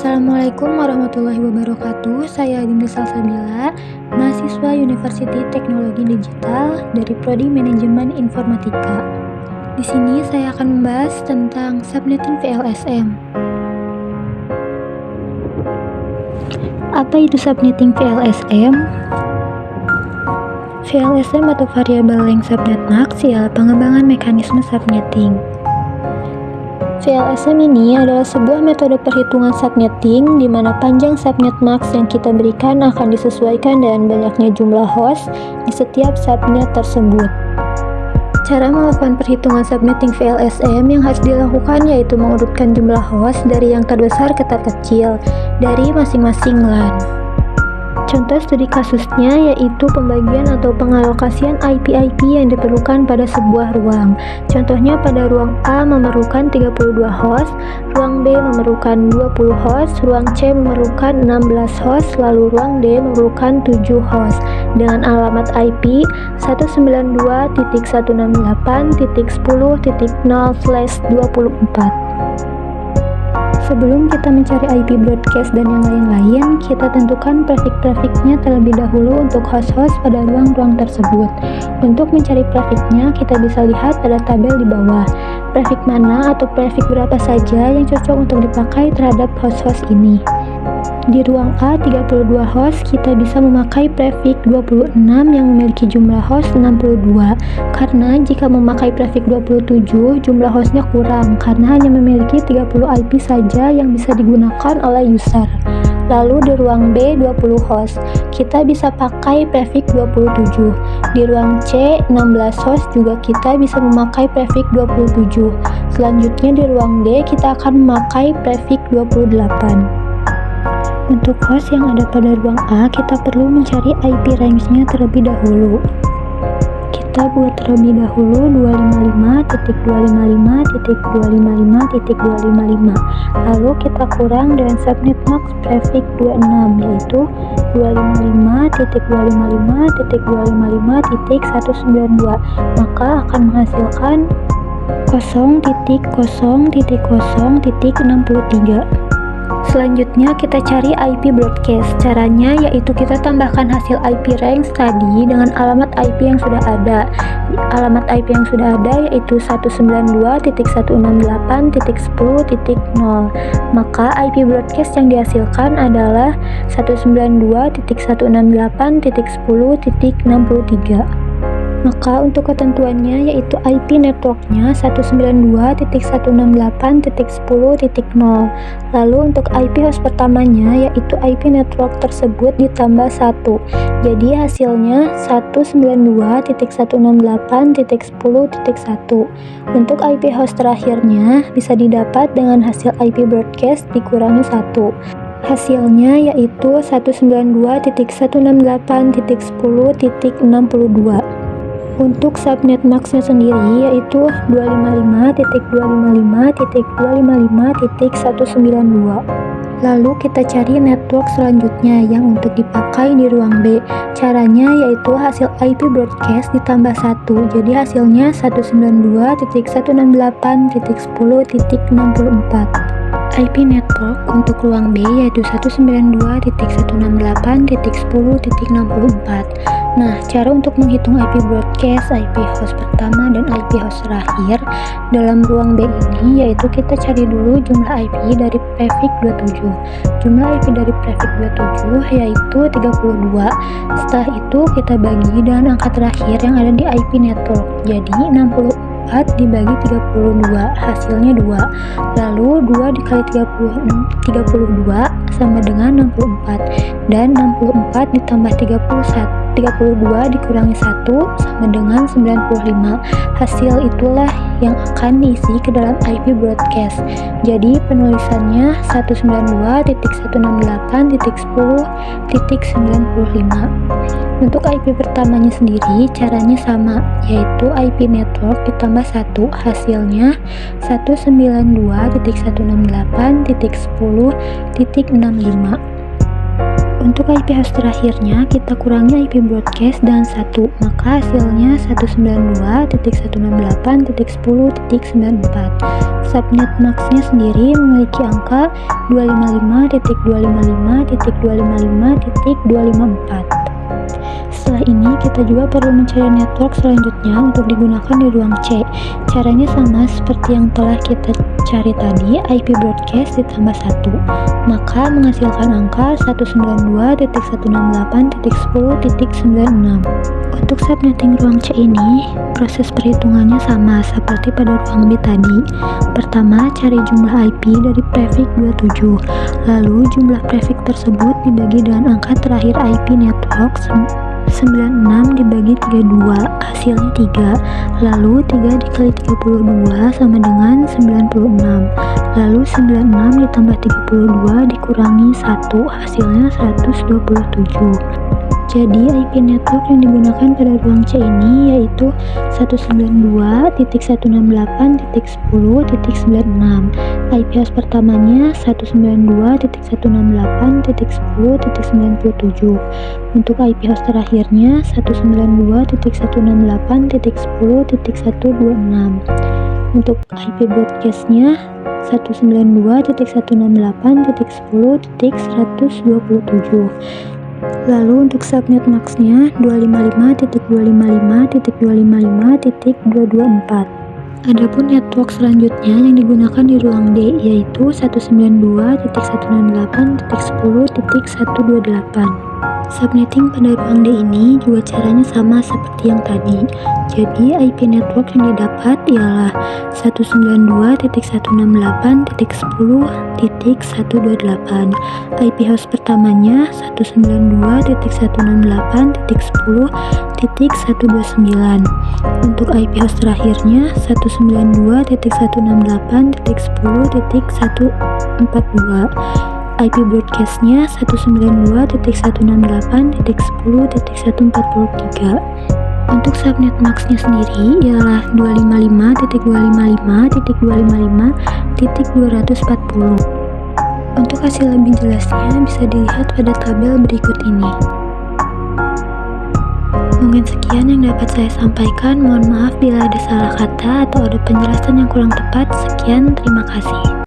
Assalamualaikum warahmatullahi wabarakatuh. Saya Dinda Salsabila, mahasiswa University Teknologi Digital dari Prodi Manajemen Informatika. Di sini saya akan membahas tentang subnetting VLSM. Apa itu subnetting VLSM? VLSM atau Variable Length Subnet Max ialah pengembangan mekanisme subnetting. VLSM ini adalah sebuah metode perhitungan subnetting di mana panjang subnet max yang kita berikan akan disesuaikan dengan banyaknya jumlah host di setiap subnet tersebut. Cara melakukan perhitungan subnetting VLSM yang harus dilakukan yaitu mengurutkan jumlah host dari yang terbesar ke terkecil dari masing-masing LAN. Contoh studi kasusnya yaitu pembagian atau pengalokasian IP-IP yang diperlukan pada sebuah ruang. Contohnya pada ruang A memerlukan 32 host, ruang B memerlukan 20 host, ruang C memerlukan 16 host, lalu ruang D memerlukan 7 host dengan alamat IP 192.168.10.0/24. Sebelum kita mencari IP broadcast dan yang lain-lain, kita tentukan prefix-prefixnya terlebih dahulu untuk host-host pada ruang-ruang tersebut. Untuk mencari prefixnya, kita bisa lihat pada tabel di bawah. Prefix mana atau prefix berapa saja yang cocok untuk dipakai terhadap host-host ini. Di ruang A 32 host, kita bisa memakai prefix 26 yang memiliki jumlah host 62, karena jika memakai prefix 27, jumlah hostnya kurang karena hanya memiliki 30 IP saja yang bisa digunakan oleh user. Lalu di ruang B 20 host, kita bisa pakai prefix 27. Di ruang C 16 host juga kita bisa memakai prefix 27. Selanjutnya di ruang D kita akan memakai prefix 28. Untuk host yang ada pada ruang A, kita perlu mencari IP range-nya terlebih dahulu. Kita buat terlebih dahulu 255.255.255.255. Lalu kita kurang dengan subnet max prefix 26 yaitu 255.255.255.192, maka akan menghasilkan 0.0.0.63. Selanjutnya kita cari IP broadcast. Caranya yaitu kita tambahkan hasil IP range tadi dengan alamat IP yang sudah ada. Alamat IP yang sudah ada yaitu 192.168.10.0. Maka IP broadcast yang dihasilkan adalah 192.168.10.63. Maka untuk ketentuannya yaitu IP networknya 192.168.10.0. Lalu untuk IP host pertamanya yaitu IP network tersebut ditambah 1. Jadi hasilnya 192.168.10.1. Untuk IP host terakhirnya bisa didapat dengan hasil IP broadcast dikurangi 1. Hasilnya yaitu 192.168.10.62. Untuk subnet max-nya sendiri yaitu 255.255.255.192. Lalu kita cari network selanjutnya yang untuk dipakai di ruang B. Caranya yaitu hasil IP broadcast ditambah 1. Jadi hasilnya 192.168.10.64. IP network untuk ruang B yaitu 192.168.10.64. Nah, cara untuk menghitung IP broadcast, IP host pertama, dan IP host terakhir dalam ruang B ini yaitu kita cari dulu jumlah IP dari prefix 27. Jumlah IP dari prefix 27 yaitu 32. Setelah itu kita bagi dengan angka terakhir yang ada di IP network. Jadi 64 dibagi 32 hasilnya 2. Lalu 2 dikali 32 sama dengan 64, dan 64 ditambah 32 dikurangi 1 sama dengan 95. Hasil itulah yang akan diisi ke dalam IP broadcast. Jadi penulisannya 192.168.10.95. Untuk IP pertamanya sendiri caranya sama, yaitu IP network ditambah 1, hasilnya 192.168.10.65. Untuk IP host terakhirnya, kita kurangi IP broadcast dengan 1, maka hasilnya 192.168.10.94. Subnet max-nya sendiri memiliki angka 255.255.255.254. Setelah ini, kita juga perlu mencari network selanjutnya untuk digunakan di ruang C. Caranya sama seperti yang telah kita cari tadi, IP broadcast ditambah 1, maka menghasilkan angka 192.168.10.96. Untuk subnetting ruang C ini, proses perhitungannya sama seperti pada ruang B tadi. Pertama, cari jumlah IP dari prefix 27, lalu jumlah prefix tersebut dibagi dengan angka terakhir IP network 96 dibagi 32, hasilnya 3. Lalu 3 dikali 32 sama dengan 96. Lalu 96 ditambah 32 dikurangi 1, hasilnya 127. Jadi IP network yang digunakan pada ruang C ini yaitu 192.168.10.96. IP host pertamanya 192.168.10.97. Untuk IP host terakhirnya 192.168.10.126. Untuk IP broadcastnya 192.168.10.127. Lalu untuk subnet max-nya 255.255.255.224. Adapun network selanjutnya yang digunakan di ruang D yaitu 192.168.10.128. Subnetting pada ruang D ini juga caranya sama seperti yang tadi. Jadi IP network yang didapat ialah 192.168.10.128. IP host pertamanya 192.168.10.129. Untuk IP host terakhirnya 192.168.10.142. IP broadcastnya 192.168.10.143. Untuk subnet max-nya sendiri ialah 255.255.255.240. Untuk hasil lebih jelasnya bisa dilihat pada tabel berikut ini. Mungkin sekian yang dapat saya sampaikan. Mohon maaf bila ada salah kata atau ada penjelasan yang kurang tepat. Sekian, terima kasih.